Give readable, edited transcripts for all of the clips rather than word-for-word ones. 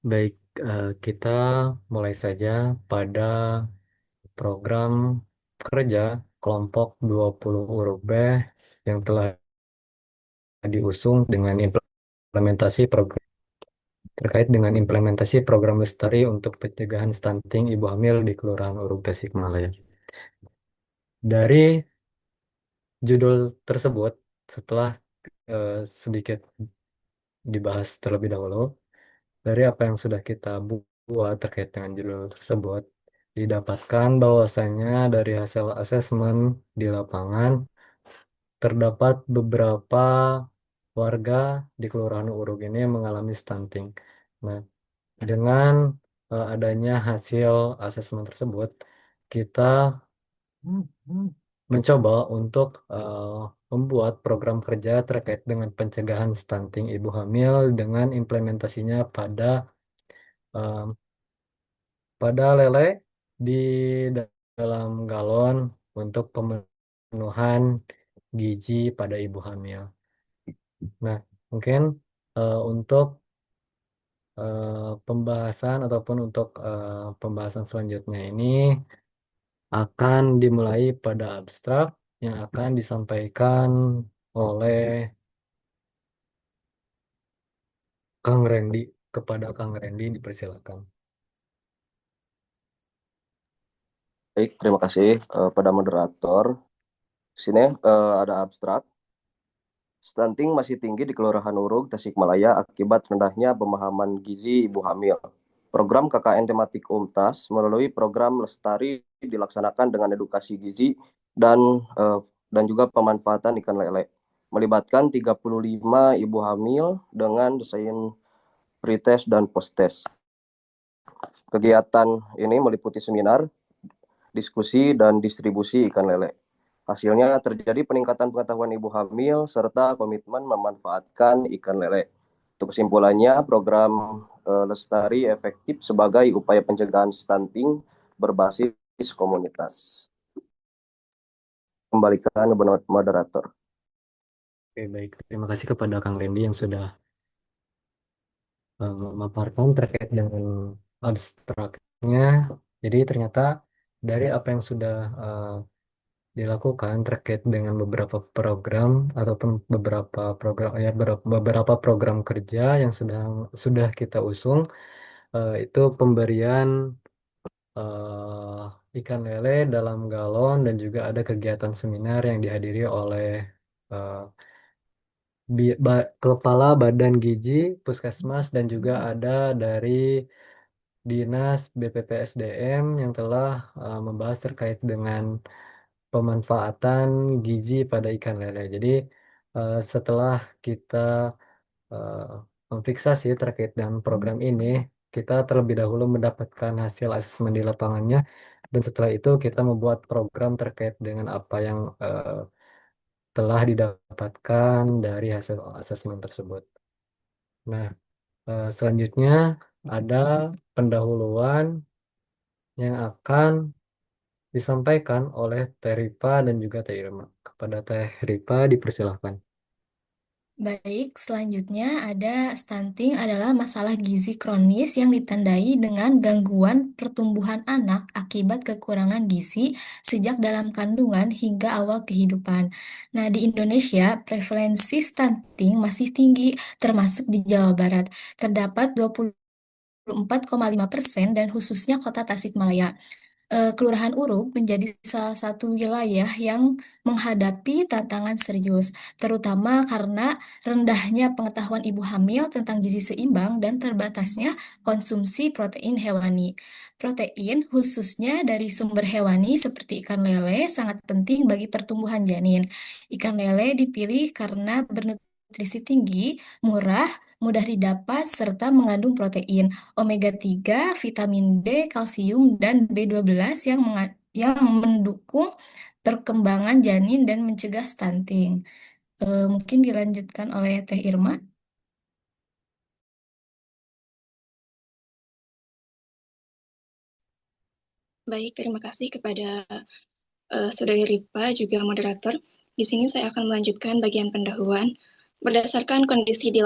Baik, kita mulai saja pada program kerja kelompok 20 huruf B yang telah diusung dengan implementasi program terkait dengan implementasi program Lestari untuk pencegahan stunting ibu hamil di Kelurahan Uruk Tasikmalaya. Dari judul tersebut, setelah sedikit dibahas terlebih dahulu, dari apa yang sudah kita buat terkait dengan judul tersebut, didapatkan bahwasanya dari hasil asesmen di lapangan, terdapat beberapa warga di Kelurahan Urug ini yang mengalami stunting. Nah, dengan adanya hasil asesmen tersebut, kita mencoba untuk membuat program kerja terkait dengan pencegahan stunting ibu hamil dengan implementasinya pada lele di dalam galon untuk pemenuhan gizi pada ibu hamil. Nah, mungkin untuk pembahasan ataupun untuk pembahasan selanjutnya ini akan dimulai pada abstrak yang akan disampaikan oleh Kang Randy. Kepada Kang Randy dipersilakan. Baik, terima kasih pada moderator. Di sini ada abstrak. Stunting masih tinggi di Kelurahan Urug, Tasikmalaya akibat rendahnya pemahaman gizi ibu hamil. Program KKN tematik UMTAS melalui program Lestari dilaksanakan dengan edukasi gizi dan eh, dan juga pemanfaatan ikan lele. Melibatkan 35 ibu hamil dengan desain pretest dan posttest. Kegiatan ini meliputi seminar, diskusi, dan distribusi ikan lele. Hasilnya terjadi peningkatan pengetahuan ibu hamil serta komitmen memanfaatkan ikan lele. Untuk kesimpulannya, program Lestari efektif sebagai upaya pencegahan stunting berbasis komunitas. Kembalikan ke moderator. Oke, baik. Terima kasih kepada Kang Randy yang sudah memaparkan terkait dengan abstraknya. Jadi ternyata dari apa yang sudah dilakukan terkait dengan beberapa program ataupun beberapa program beberapa program kerja yang sudah kita usung, itu pemberian ikan lele dalam galon dan juga ada kegiatan seminar yang dihadiri oleh eh, Kepala Badan Gizi Puskesmas dan juga ada dari Dinas BPPSDM yang telah membahas terkait dengan pemanfaatan gizi pada ikan lele. Jadi setelah kita eh, memfiksasi terkait dengan program ini, kita terlebih dahulu mendapatkan hasil asesmen di lapangannya, dan setelah itu kita membuat program terkait dengan apa yang telah didapatkan dari hasil asesmen tersebut. Nah, selanjutnya ada pendahuluan yang akan disampaikan oleh Teh Ripa dan juga Teh Irma. Kepada Teh Ripa dipersilahkan. Baik, selanjutnya ada stunting adalah masalah gizi kronis yang ditandai dengan gangguan pertumbuhan anak akibat kekurangan gizi sejak dalam kandungan hingga awal kehidupan. Nah, di Indonesia, prevalensi stunting masih tinggi, termasuk di Jawa Barat. Terdapat 24,5% dan khususnya kota Tasikmalaya. Kelurahan Uruk menjadi salah satu wilayah yang menghadapi tantangan serius, terutama karena rendahnya pengetahuan ibu hamil tentang gizi seimbang dan terbatasnya konsumsi protein hewani. Protein, khususnya dari sumber hewani seperti ikan lele, sangat penting bagi pertumbuhan janin. Ikan lele dipilih karena bernutrisi tinggi, murah, mudah didapat, serta mengandung protein omega 3, vitamin D, kalsium, dan B12 yang mendukung perkembangan janin dan mencegah stunting. Mungkin dilanjutkan oleh Teh Irma. Baik, terima kasih kepada Saudari Ripa, juga moderator. Di sini saya akan melanjutkan bagian pendahuluan. Berdasarkan kondisi di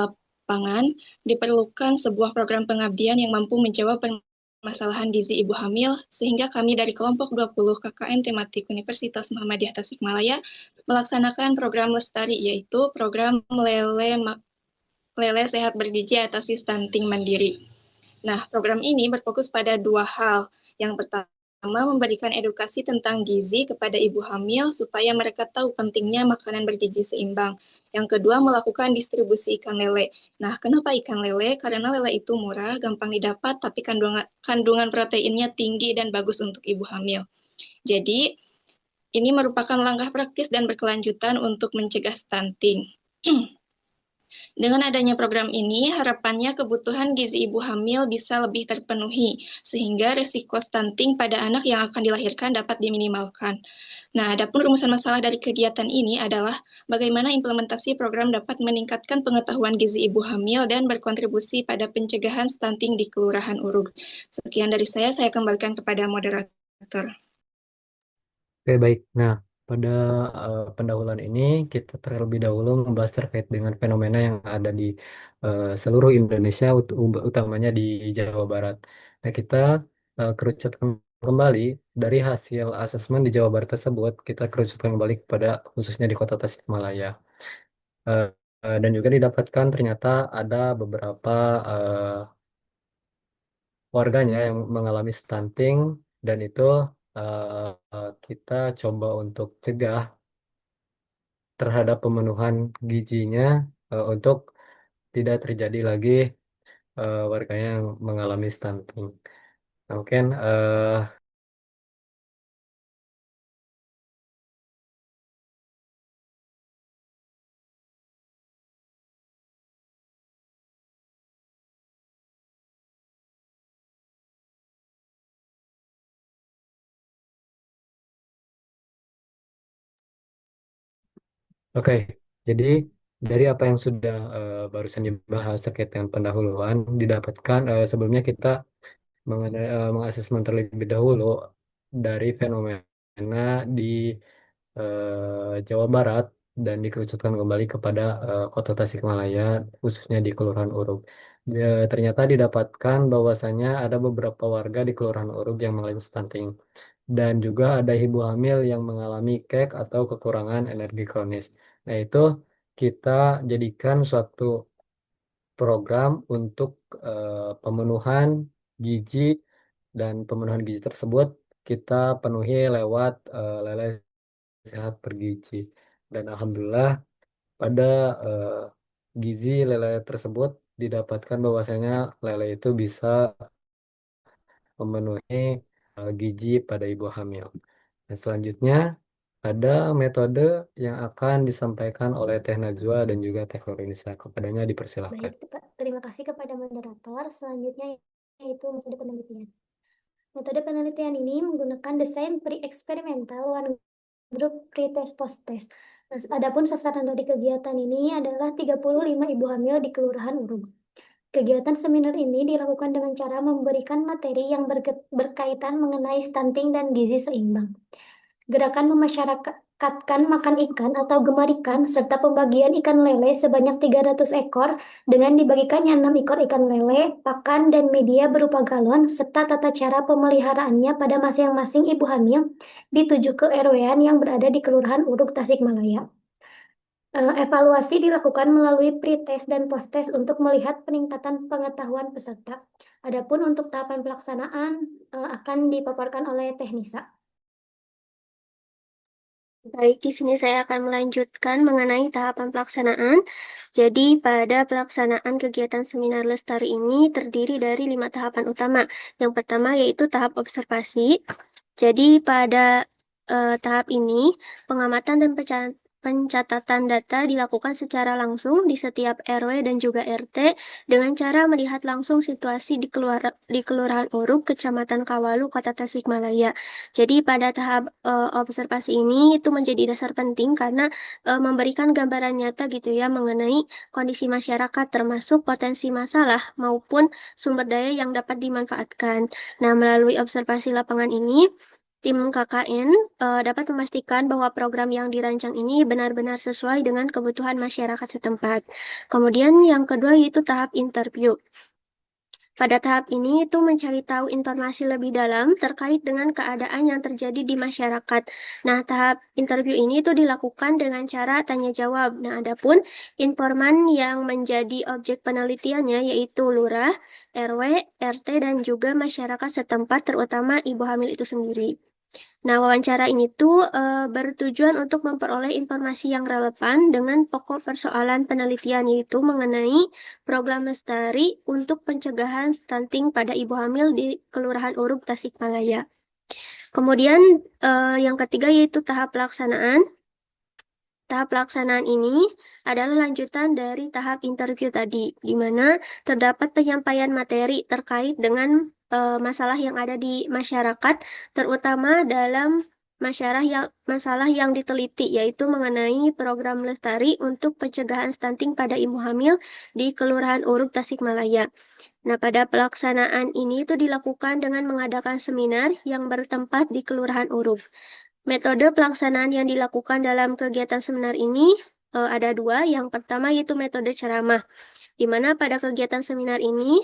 lapangan, diperlukan sebuah program pengabdian yang mampu menjawab permasalahan gizi ibu hamil, sehingga kami dari kelompok 20 KKN tematik Universitas Muhammadiyah Tasikmalaya melaksanakan program Lestari, yaitu program Lele Sehat Bergizi Atasi Stunting Mandiri. Nah, program ini berfokus pada dua hal. Yang pertama, memberikan edukasi tentang gizi kepada ibu hamil supaya mereka tahu pentingnya makanan bergizi seimbang. Yang kedua, melakukan distribusi ikan lele. Nah, kenapa ikan lele? Karena lele itu murah, gampang didapat, tapi kandungan proteinnya tinggi dan bagus untuk ibu hamil. Jadi, ini merupakan langkah praktis dan berkelanjutan untuk mencegah stunting. Dengan adanya program ini, harapannya kebutuhan gizi ibu hamil bisa lebih terpenuhi, sehingga risiko stunting pada anak yang akan dilahirkan dapat diminimalkan. Nah, adapun rumusan masalah dari kegiatan ini adalah bagaimana implementasi program dapat meningkatkan pengetahuan gizi ibu hamil dan berkontribusi pada pencegahan stunting di Kelurahan Urug. Sekian dari saya kembalikan kepada moderator. Oke, baik. Nah, pada pendahuluan ini kita terlebih dahulu membahas terkait dengan fenomena yang ada di seluruh Indonesia, utamanya di Jawa Barat. Nah, kita kerucutkan kembali dari hasil asesmen di Jawa Barat tersebut, kita kerucutkan kembali kepada khususnya di Kota Tasikmalaya. Eh, dan juga didapatkan ternyata ada beberapa warganya yang mengalami stunting, dan itu kita coba untuk cegah terhadap pemenuhan gizinya untuk tidak terjadi lagi warganya yang mengalami stunting. Nah, mungkin oke. Jadi dari apa yang sudah barusan dibahas terkait dengan pendahuluan, didapatkan sebelumnya kita mengasesmen terlebih dahulu dari fenomena di Jawa Barat dan dikerucutkan kembali kepada Kota Tasikmalaya, khususnya di Kelurahan Urug. Ternyata didapatkan bahwasanya ada beberapa warga di Kelurahan Urug yang mengalami stunting, dan juga ada ibu hamil yang mengalami KEK atau kekurangan energi kronis. Nah, itu kita jadikan suatu program untuk pemenuhan gizi, dan pemenuhan gizi tersebut kita penuhi lewat lele sehat bergizi. Dan alhamdulillah pada eh, gizi lele tersebut didapatkan bahwasanya lele itu bisa memenuhi gizi pada ibu hamil. Dan selanjutnya ada metode yang akan disampaikan oleh Teh Najwa dan juga Teh Lorenisa. Kepadanya dipersilakan. Baik, terima kasih kepada moderator. Selanjutnya yaitu metode penelitian. Metode penelitian ini menggunakan desain pre-eksperimental one group pre-test post-test. Nah, adapun sasaran dari kegiatan ini adalah 35 ibu hamil di Kelurahan Urug. Kegiatan seminar ini dilakukan dengan cara memberikan materi yang berkaitan mengenai stunting dan gizi seimbang. Gerakan memasyarakatkan makan ikan atau gemar ikan, serta pembagian ikan lele sebanyak 300 ekor dengan dibagikannya 6 ekor ikan lele, pakan dan media berupa galon, serta tata cara pemeliharaannya pada masing-masing ibu hamil dituju ke RW-an yang berada di Kelurahan Urug, Tasikmalaya. Evaluasi dilakukan melalui pre-test dan post-test untuk melihat peningkatan pengetahuan peserta. Adapun untuk tahapan pelaksanaan akan dipaparkan oleh Teh Nisa. Baik, di sini saya akan melanjutkan mengenai tahapan pelaksanaan. Jadi, pada pelaksanaan kegiatan seminar Lestari ini terdiri dari 5 tahapan utama. Yang pertama yaitu tahap observasi. Jadi, pada tahap ini, pengamatan dan pencatatan data dilakukan secara langsung di setiap RW dan juga RT dengan cara melihat langsung situasi di Kelurahan Urug, Kecamatan Kawalu, Kota Tasikmalaya. Jadi pada tahap observasi ini itu menjadi dasar penting karena memberikan gambaran nyata gitu ya mengenai kondisi masyarakat, termasuk potensi masalah maupun sumber daya yang dapat dimanfaatkan. Nah, melalui observasi lapangan ini Tim KKN dapat memastikan bahwa program yang dirancang ini benar-benar sesuai dengan kebutuhan masyarakat setempat. Kemudian yang kedua yaitu tahap interview. Pada tahap ini itu mencari tahu informasi lebih dalam terkait dengan keadaan yang terjadi di masyarakat. Nah, tahap interview ini itu dilakukan dengan cara tanya jawab. Nah, adapun informan yang menjadi objek penelitiannya yaitu lurah, RW, RT, dan juga masyarakat setempat terutama ibu hamil itu sendiri. Nah, wawancara ini tuh bertujuan untuk memperoleh informasi yang relevan dengan pokok persoalan penelitian yaitu mengenai program lestari untuk pencegahan stunting pada ibu hamil di Kelurahan Uruk, Tasikmalaya. Kemudian yang ketiga yaitu tahap pelaksanaan. Tahap pelaksanaan ini adalah lanjutan dari tahap interview tadi, di mana terdapat penyampaian materi terkait dengan masalah yang ada di masyarakat, terutama dalam masalah yang diteliti, yaitu mengenai program lestari untuk pencegahan stunting pada ibu hamil di Kelurahan Uruk, Tasikmalaya. Nah, pada pelaksanaan ini itu dilakukan dengan mengadakan seminar yang bertempat di Kelurahan Uruk. Metode pelaksanaan yang dilakukan dalam kegiatan seminar ini ada dua. Yang pertama yaitu metode ceramah, di mana pada kegiatan seminar ini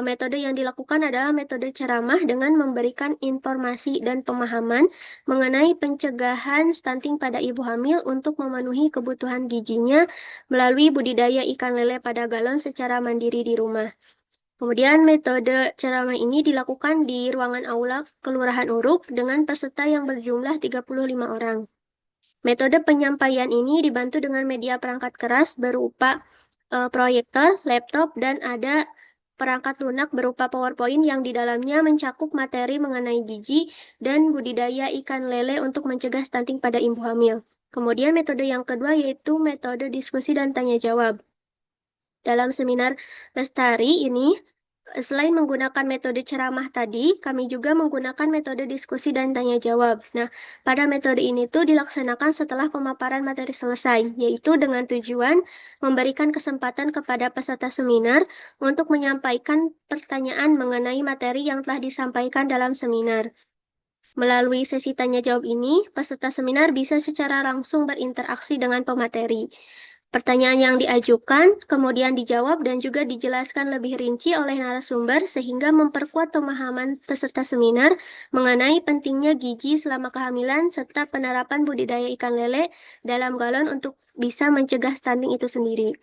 metode yang dilakukan adalah metode ceramah dengan memberikan informasi dan pemahaman mengenai pencegahan stunting pada ibu hamil untuk memenuhi kebutuhan gizinya melalui budidaya ikan lele pada galon secara mandiri di rumah. Kemudian metode ceramah ini dilakukan di ruangan aula Kelurahan Uruk dengan peserta yang berjumlah 35 orang. Metode penyampaian ini dibantu dengan media perangkat keras berupa proyektor, laptop, dan ada perangkat lunak berupa PowerPoint yang di dalamnya mencakup materi mengenai gizi dan budidaya ikan lele untuk mencegah stunting pada ibu hamil. Kemudian metode yang kedua yaitu metode diskusi dan tanya jawab. Dalam seminar Lestari ini, selain menggunakan metode ceramah tadi, kami juga menggunakan metode diskusi dan tanya jawab. Nah, pada metode ini tuh dilaksanakan setelah pemaparan materi selesai, yaitu dengan tujuan memberikan kesempatan kepada peserta seminar untuk menyampaikan pertanyaan mengenai materi yang telah disampaikan dalam seminar. Melalui sesi tanya jawab ini, peserta seminar bisa secara langsung berinteraksi dengan pemateri. Pertanyaan yang diajukan kemudian dijawab dan juga dijelaskan lebih rinci oleh narasumber sehingga memperkuat pemahaman peserta seminar mengenai pentingnya gizi selama kehamilan serta penerapan budidaya ikan lele dalam galon untuk bisa mencegah stunting itu sendiri.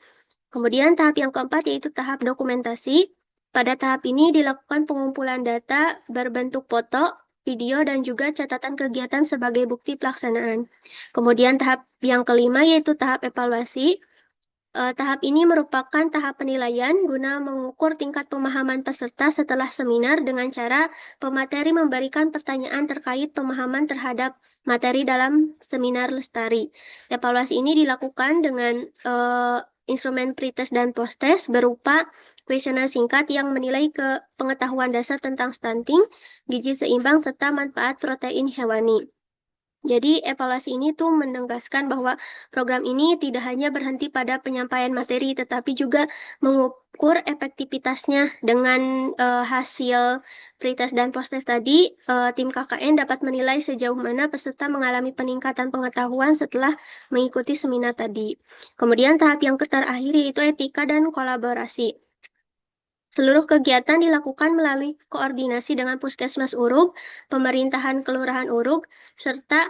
Kemudian tahap yang keempat yaitu tahap dokumentasi. Pada tahap ini dilakukan pengumpulan data berbentuk foto, video, dan juga catatan kegiatan sebagai bukti pelaksanaan. Kemudian tahap yang kelima yaitu tahap evaluasi. Tahap ini merupakan tahap penilaian guna mengukur tingkat pemahaman peserta setelah seminar dengan cara pemateri memberikan pertanyaan terkait pemahaman terhadap materi dalam seminar Lestari. Evaluasi ini dilakukan dengan instrumen pretest dan posttest berupa kuesioner singkat yang menilai ke pengetahuan dasar tentang stunting, gizi seimbang, serta manfaat protein hewani. Jadi evaluasi ini tuh menegaskan bahwa program ini tidak hanya berhenti pada penyampaian materi, tetapi juga mengukur efektivitasnya dengan hasil pretest dan posttest tadi. Tim KKN dapat menilai sejauh mana peserta mengalami peningkatan pengetahuan setelah mengikuti seminar tadi. Kemudian tahap yang terakhir yaitu etika dan kolaborasi. Seluruh kegiatan dilakukan melalui koordinasi dengan Puskesmas Uruk, pemerintahan Kelurahan Uruk, serta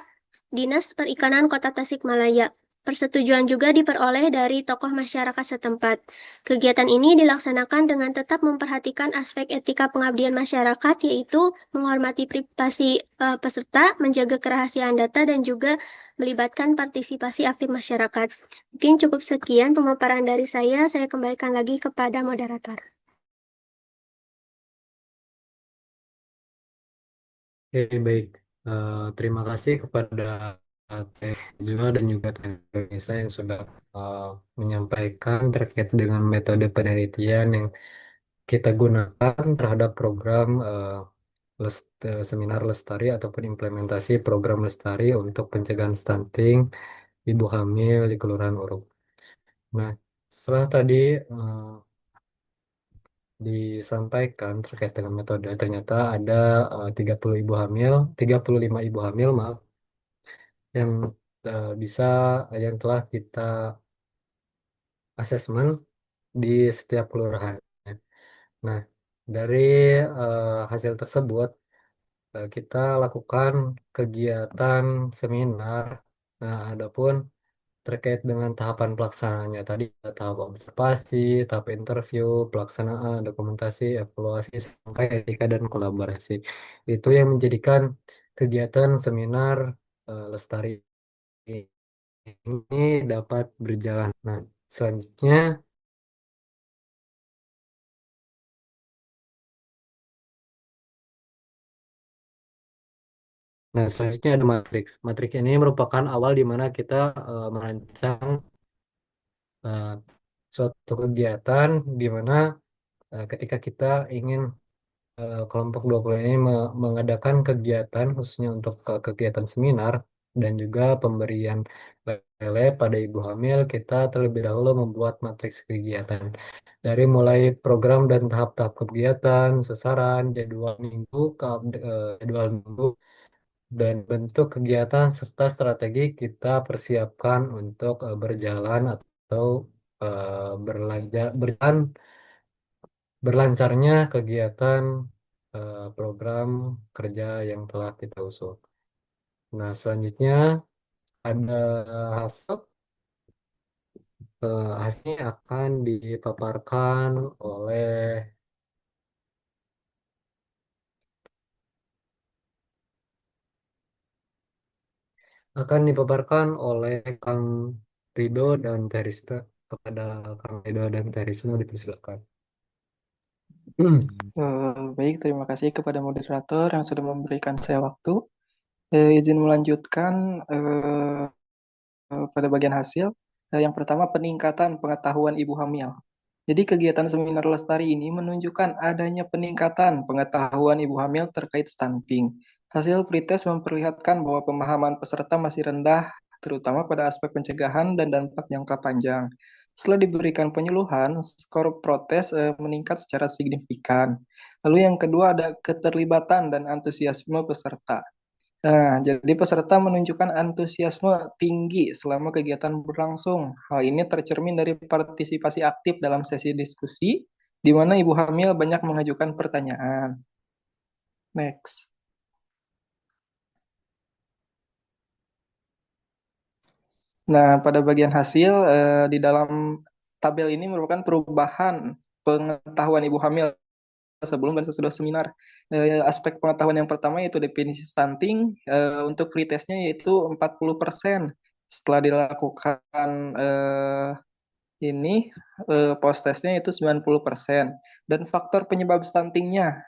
Dinas Perikanan Kota Tasikmalaya. Persetujuan juga diperoleh dari tokoh masyarakat setempat. Kegiatan ini dilaksanakan dengan tetap memperhatikan aspek etika pengabdian masyarakat, yaitu menghormati privasi peserta, menjaga kerahasiaan data, dan juga melibatkan partisipasi aktif masyarakat. Mungkin cukup sekian pemaparan dari saya kembalikan lagi kepada moderator. Oke, baik. Terima kasih kepada Teh Juma dan juga Teh Nisa yang sudah eh, menyampaikan terkait dengan metode penelitian yang kita gunakan terhadap program seminar Lestari ataupun implementasi program Lestari untuk pencegahan stunting ibu hamil di Kelurahan Uruk. Nah, setelah tadi disampaikan terkait dengan metode, ternyata ada 30 ibu hamil, 35 ibu hamil, maaf, yang bisa yang telah kita asesmen di setiap kelurahan. Nah, dari hasil tersebut kita lakukan kegiatan seminar. Nah, adapun terkait dengan tahapan pelaksanaannya tadi, ada tahap observasi, tahap interview, pelaksanaan, dokumentasi, evaluasi, sampai etika dan kolaborasi. Itu yang menjadikan kegiatan seminar Lestari ini dapat berjalan. Nah, selanjutnya, selanjutnya ada matriks. Matriks ini merupakan awal di mana kita merancang eh, suatu kegiatan di mana ketika kita ingin kelompok 20 ini mengadakan kegiatan khususnya untuk kegiatan seminar dan juga pemberian lele pada ibu hamil, kita terlebih dahulu membuat matriks kegiatan. Dari mulai program dan tahap-tahap kegiatan, sasaran, jadwal minggu, dan bentuk kegiatan serta strategi kita persiapkan untuk berjalan atau berjalan berlancarnya kegiatan program kerja yang telah kita usung. Nah, selanjutnya ada hasil. Hasilnya akan dipaparkan oleh Kang Rido dan Terisna. Kepada Kang Rido dan Terisna dipersilakan. Baik, terima kasih kepada moderator yang sudah memberikan saya waktu. Izin melanjutkan pada bagian hasil. Yang pertama, peningkatan pengetahuan ibu hamil. Jadi kegiatan seminar Lestari ini menunjukkan adanya peningkatan pengetahuan ibu hamil terkait stunting. Hasil pretest memperlihatkan bahwa pemahaman peserta masih rendah, terutama pada aspek pencegahan dan dampak jangka panjang. Setelah diberikan penyuluhan, skor protes meningkat secara signifikan. Lalu yang kedua ada keterlibatan dan antusiasme peserta. Nah, jadi peserta menunjukkan antusiasme tinggi selama kegiatan berlangsung. Hal ini tercermin dari partisipasi aktif dalam sesi diskusi, di mana ibu hamil banyak mengajukan pertanyaan. Next. Nah, pada bagian hasil, di dalam tabel ini merupakan perubahan pengetahuan ibu hamil sebelum dan sesudah seminar. Aspek pengetahuan yang pertama yaitu definisi stunting, untuk pretestnya yaitu 40%. Setelah dilakukan ini post testnya itu 90%. Dan faktor penyebab stuntingnya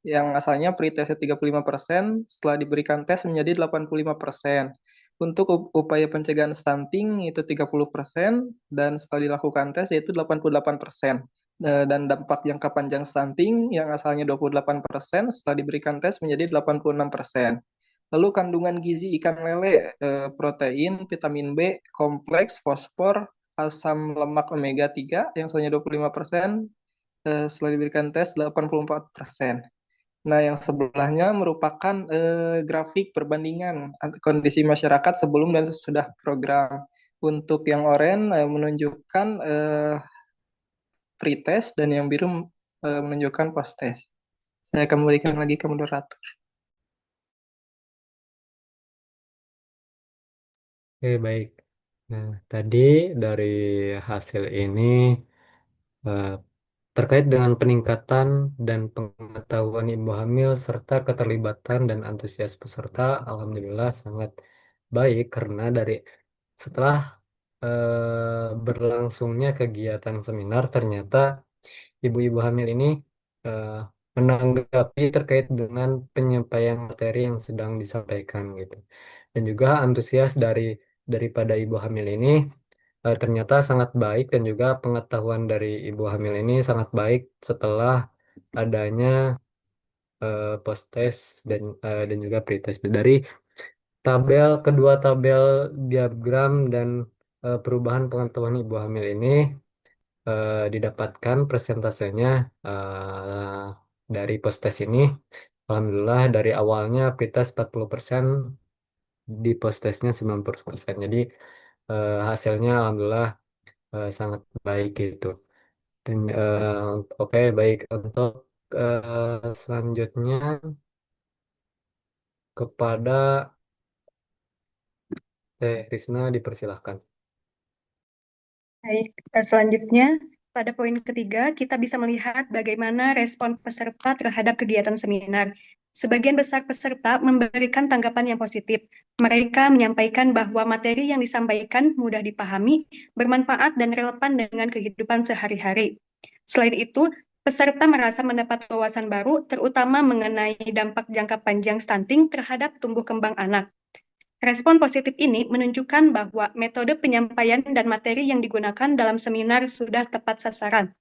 yang asalnya pretestnya 35%, setelah diberikan tes menjadi 85%. Untuk upaya pencegahan stunting itu 30%, dan setelah dilakukan tes yaitu 88%. Dan dampak jangka panjang stunting yang asalnya 28%, setelah diberikan tes menjadi 86%. Lalu kandungan gizi ikan lele, protein, vitamin B, kompleks, fosfor, asam lemak omega 3 yang asalnya 25%, setelah diberikan tes 84%. Nah, yang sebelahnya merupakan grafik perbandingan kondisi masyarakat sebelum dan sesudah program. Untuk yang oranye menunjukkan pre-test dan yang biru menunjukkan post-test. Saya akan memberikan lagi ke moderator. Oke, baik. Nah, tadi dari hasil ini eh, terkait dengan peningkatan dan pengetahuan ibu hamil serta keterlibatan dan antusias peserta, alhamdulillah sangat baik karena setelah berlangsungnya kegiatan seminar, ternyata ibu-ibu hamil ini eh, menanggapi terkait dengan penyampaian materi yang sedang disampaikan gitu. Dan juga antusias daripada ibu hamil ini ternyata sangat baik, dan juga pengetahuan dari ibu hamil ini sangat baik setelah adanya post test dan juga pre-test. Dari kedua tabel diagram dan perubahan pengetahuan ibu hamil ini didapatkan persentasenya dari postes ini. Alhamdulillah dari awalnya pretest 40%, di postesnya 90%. Jadi hasilnya alhamdulillah sangat baik gitu. Dan oke, baik, untuk selanjutnya kepada Teh Risna dipersilahkan. Baik, selanjutnya pada poin ketiga kita bisa melihat bagaimana respon peserta terhadap kegiatan seminar. Sebagian besar peserta memberikan tanggapan yang positif. Mereka menyampaikan bahwa materi yang disampaikan mudah dipahami, bermanfaat, dan relevan dengan kehidupan sehari-hari. Selain itu, peserta merasa mendapat wawasan baru, terutama mengenai dampak jangka panjang stunting terhadap tumbuh kembang anak. Respon positif ini menunjukkan bahwa metode penyampaian dan materi yang digunakan dalam seminar sudah tepat sasaran.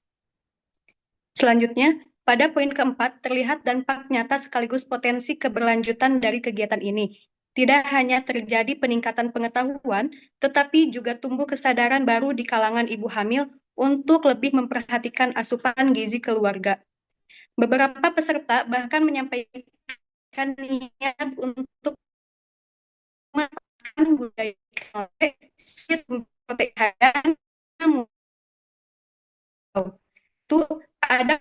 Selanjutnya, pada poin keempat terlihat dampak nyata sekaligus potensi keberlanjutan dari kegiatan ini. Tidak hanya terjadi peningkatan pengetahuan, tetapi juga tumbuh kesadaran baru di kalangan ibu hamil untuk lebih memperhatikan asupan gizi keluarga. Beberapa peserta bahkan menyampaikan niat untuk memanfaatkan budaya itu ada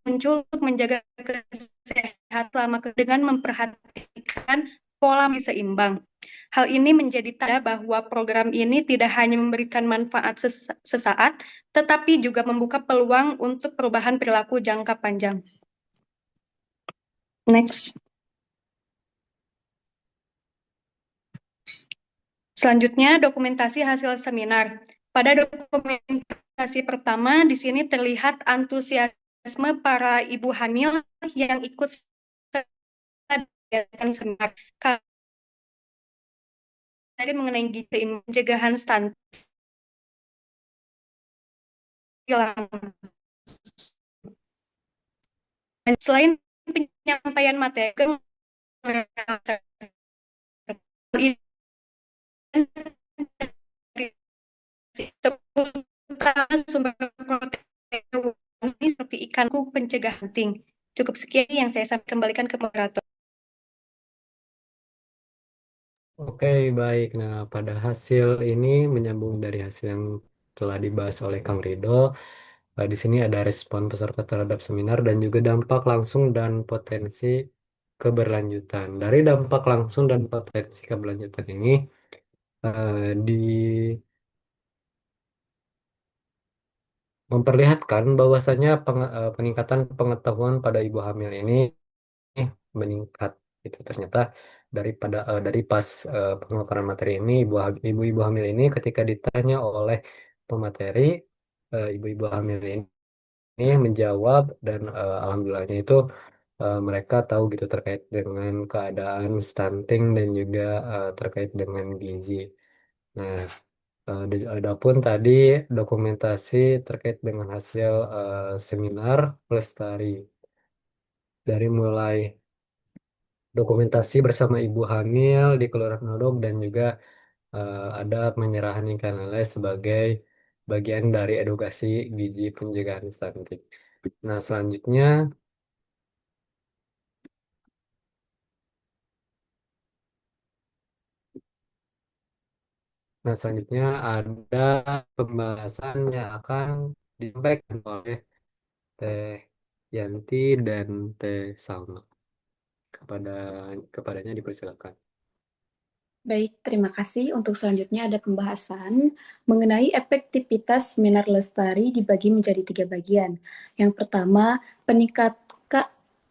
muncul untuk menjaga kesehatan selama dengan memperhatikan pola seimbang. Hal ini menjadi tanda bahwa program ini tidak hanya memberikan manfaat sesaat, tetapi juga membuka peluang untuk perubahan perilaku jangka panjang. Next. Selanjutnya, dokumentasi hasil seminar. Pada dokumentasi pertama, di sini terlihat antusiasme para ibu hamil yang ikut kegiatan seminar. Mengenai gizi pencegahan stunting. Dan selain penyampaian materi, sumber protein seperti ikan pencegah stunting. Cukup sekian yang saya kembalikan ke moderator. Oke, baik. Nah, pada hasil ini menyambung dari hasil yang telah dibahas oleh Kang Rido. Di sini ada respon peserta terhadap seminar dan juga dampak langsung dan potensi keberlanjutan. Dari dampak langsung dan potensi keberlanjutan ini di memperlihatkan bahwasanya peningkatan pengetahuan pada ibu hamil ini meningkat. Itu ternyata dari pas pemaparan materi ini, ibu-ibu hamil ini ketika ditanya oleh pemateri, ibu-ibu hamil ini menjawab, dan alhamdulillahnya itu mereka tahu gitu terkait dengan keadaan stunting dan juga terkait dengan gizi. Nah, adapun tadi dokumentasi terkait dengan hasil seminar Lestari, dari mulai dokumentasi bersama ibu hamil di Kelurahan Nodok dan juga ada penyerahan ikan lele sebagai bagian dari edukasi gizi pencegahan stunting. Nah, selanjutnya ada pembahasan yang akan disampaikan oleh Teh Yanti dan Teh Salma. Kepadanya dipersilakan. Baik, terima kasih. Untuk selanjutnya ada pembahasan mengenai efektivitas seminar lestari dibagi menjadi 3 bagian. Yang pertama,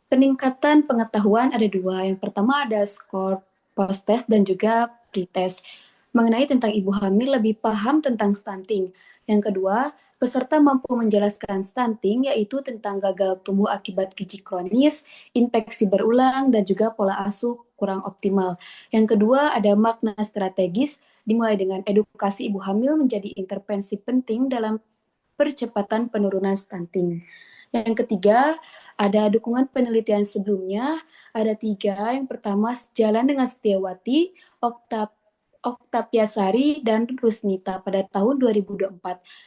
peningkatan pengetahuan ada 2. Yang pertama ada skor post-test dan juga pre-test. Mengenai tentang ibu hamil lebih paham tentang stunting. Yang kedua, peserta mampu menjelaskan stunting, yaitu tentang gagal tumbuh akibat gizi kronis, infeksi berulang, dan juga pola asuh kurang optimal. Yang kedua, ada makna strategis, dimulai dengan edukasi ibu hamil menjadi intervensi penting dalam percepatan penurunan stunting. Yang ketiga, ada dukungan penelitian sebelumnya, ada 3. Yang pertama, Sejalan dengan Setiawati, Oktapiasari dan Rusnita pada tahun 2024,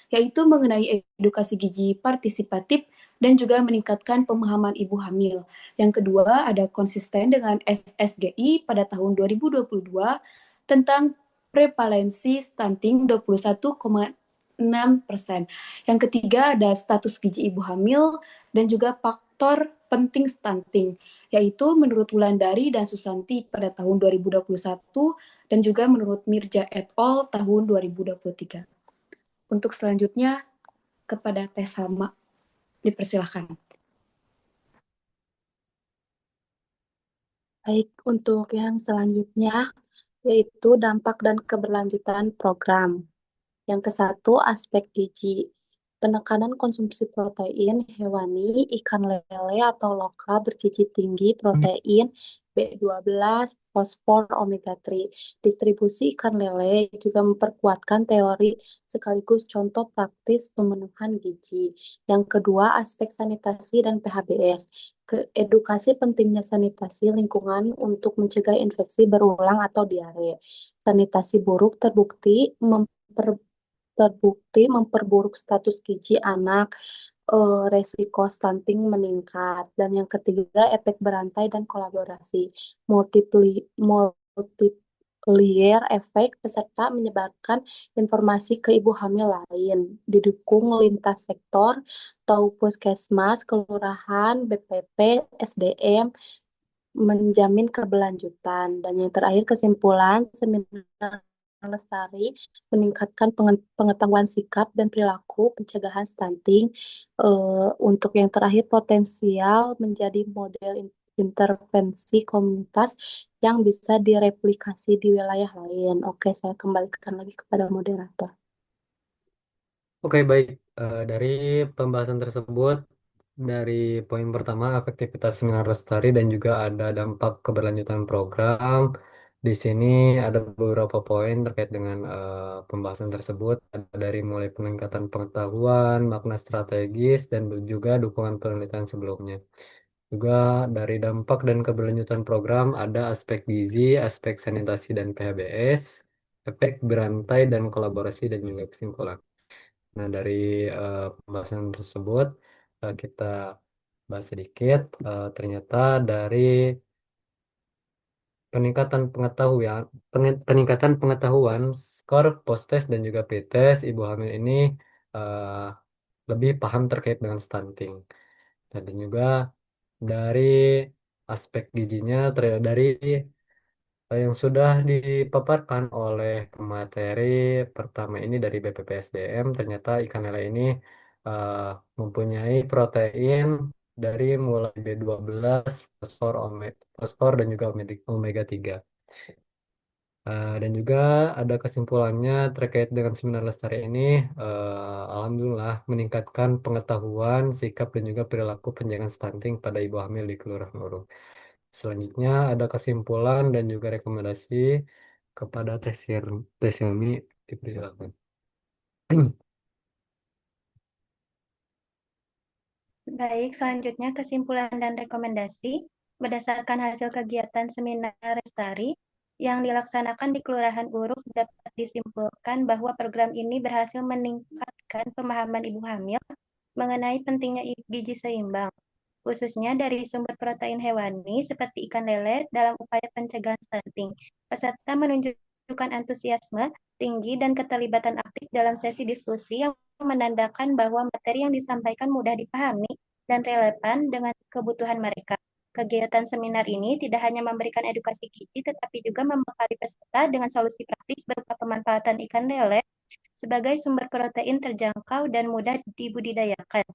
yaitu mengenai edukasi gizi partisipatif dan juga meningkatkan pemahaman ibu hamil. Yang kedua ada konsisten dengan SSGI pada tahun 2022 tentang prevalensi stunting 21,6%. Yang ketiga ada status gizi ibu hamil dan juga faktor penting stunting, yaitu menurut Wulandari dan Susanti pada tahun 2021 dan juga menurut Mirja et al. Tahun 2023. Untuk selanjutnya kepada Teh Salma, dipersilahkan. Baik, untuk yang selanjutnya yaitu dampak dan keberlanjutan program. Yang ke-1, aspek gizi. Penekanan konsumsi protein hewani, ikan lele atau lokal bergizi tinggi, protein, B12, fosfor, omega-3. Distribusi ikan lele juga memperkuatkan teori sekaligus contoh praktis pemenuhan gizi. Yang kedua, aspek sanitasi dan PHBS. Edukasi pentingnya sanitasi lingkungan untuk mencegah infeksi berulang atau diare. Sanitasi buruk terbukti memperburuk status gizi anak, resiko stunting meningkat. Dan yang ketiga, efek berantai dan kolaborasi. Multiplier efek peserta menyebarkan informasi ke ibu hamil lain, didukung lintas sektor atau puskesmas, kelurahan, BPP, SDM, menjamin keberlanjutan. Dan yang terakhir, kesimpulan seminar Lestari meningkatkan pengetahuan sikap dan perilaku pencegahan stunting. Untuk yang terakhir, potensial menjadi model intervensi komunitas yang bisa direplikasi di wilayah lain. Oke, saya kembalikan lagi kepada moderator. Oke, baik. Dari pembahasan tersebut, dari poin pertama, efektivitas seminar lestari dan juga ada dampak keberlanjutan program. Di sini ada beberapa poin terkait dengan pembahasan tersebut. Ada dari mulai peningkatan pengetahuan, makna strategis, dan juga dukungan penelitian sebelumnya. Juga dari dampak dan keberlanjutan program ada aspek gizi, aspek sanitasi dan PHBS, efek berantai dan kolaborasi dan juga kesimpulan. Nah, dari pembahasan tersebut kita bahas sedikit. Ternyata dari peningkatan pengetahuan, skor post-test dan juga pretest, ibu hamil ini eh, lebih paham terkait dengan stunting. Dan juga dari aspek gizinya, dari yang sudah dipaparkan oleh pemateri pertama ini dari BPPSDM, ternyata ikan lele ini eh, mempunyai protein dari mulai B12, fosfor dan juga omega 3. Dan juga ada kesimpulannya terkait dengan seminar lestari ini, alhamdulillah meningkatkan pengetahuan, sikap dan juga perilaku penjagaan stunting pada ibu hamil di Kelurahan Nurul. Selanjutnya ada kesimpulan dan juga rekomendasi kepada Teh Silmi, dipersilakan. Baik, selanjutnya kesimpulan dan rekomendasi berdasarkan hasil kegiatan seminar Lestari yang dilaksanakan di Kelurahan Uruk dapat disimpulkan bahwa program ini berhasil meningkatkan pemahaman ibu hamil mengenai pentingnya gizi seimbang, khususnya dari sumber protein hewani seperti ikan lele dalam upaya pencegahan stunting. Peserta menunjukkan antusiasme tinggi dan keterlibatan aktif dalam sesi diskusi yang menandakan bahwa materi yang disampaikan mudah dipahami dan relevan dengan kebutuhan mereka. Kegiatan seminar ini tidak hanya memberikan edukasi gizi, tetapi juga membekali peserta dengan solusi praktis berupa pemanfaatan ikan lele sebagai sumber protein terjangkau dan mudah dibudidayakan,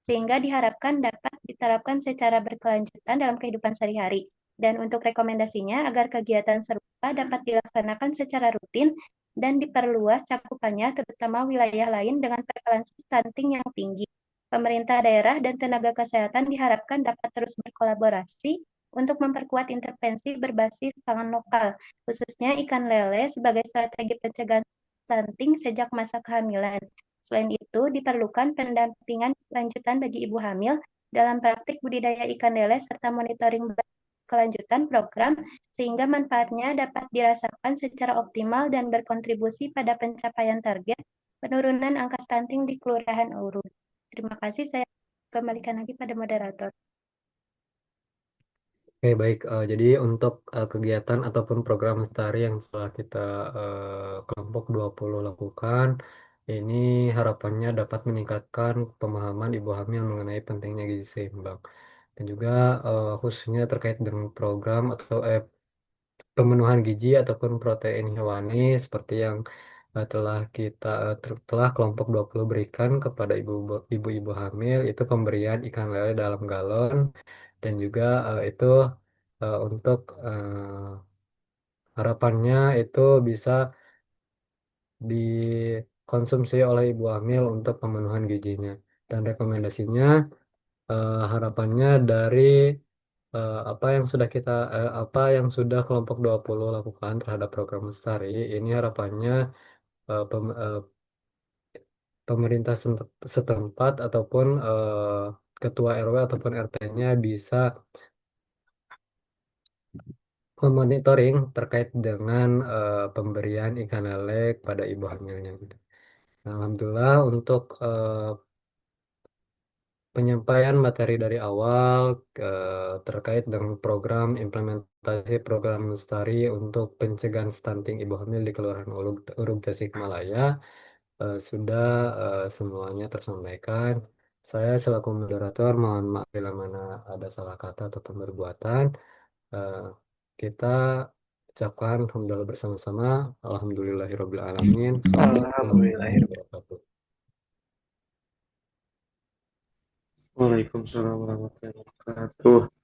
sehingga diharapkan dapat diterapkan secara berkelanjutan dalam kehidupan sehari-hari. Dan untuk rekomendasinya, agar kegiatan serupa dapat dilaksanakan secara rutin dan diperluas cakupannya, terutama wilayah lain dengan prevalensi stunting yang tinggi. Pemerintah daerah dan tenaga kesehatan diharapkan dapat terus berkolaborasi untuk memperkuat intervensi berbasis pangan lokal, khususnya ikan lele sebagai strategi pencegahan stunting sejak masa kehamilan. Selain itu, diperlukan pendampingan lanjutan bagi ibu hamil dalam praktik budidaya ikan lele serta monitoring kelanjutan program sehingga manfaatnya dapat dirasakan secara optimal dan berkontribusi pada pencapaian target penurunan angka stunting di Kelurahan Urut. Terima kasih, saya kembalikan lagi pada moderator. Oke, baik. Jadi untuk kegiatan ataupun program lestari yang setelah kita kelompok 20 lakukan, ini harapannya dapat meningkatkan pemahaman ibu hamil mengenai pentingnya gizi seimbang. Dan juga khususnya terkait dengan program atau pemenuhan gizi ataupun protein hewani seperti yang telah kelompok 20 berikan kepada ibu-ibu hamil, itu pemberian ikan lele dalam galon, dan juga itu untuk harapannya itu bisa dikonsumsi oleh ibu hamil untuk pemenuhan gizinya. Dan rekomendasinya harapannya dari apa yang sudah kelompok 20 lakukan terhadap program Lestari, ini harapannya pemerintah setempat ataupun ketua RW ataupun RT-nya bisa memonitoring terkait dengan pemberian ikan lele pada ibu hamilnya gitu. Nah, Alhamdulillah untuk penyampaian materi dari awal terkait dengan program implementasi program Lestari untuk pencegahan stunting ibu hamil di Kelurahan Urug Tasikmalaya sudah semuanya tersampaikan. Saya selaku moderator mohon maaf bila mana ada salah kata atau perbuatan. Eh, kita ucapkan alhamdulillah bersama-sama. Alhamdulillahirabbil alamin. Assalamualaikum warahmatullahi Alhamdulillah. wabarakatuh. Waalaikumsalam warahmatullahi wabarakatuh.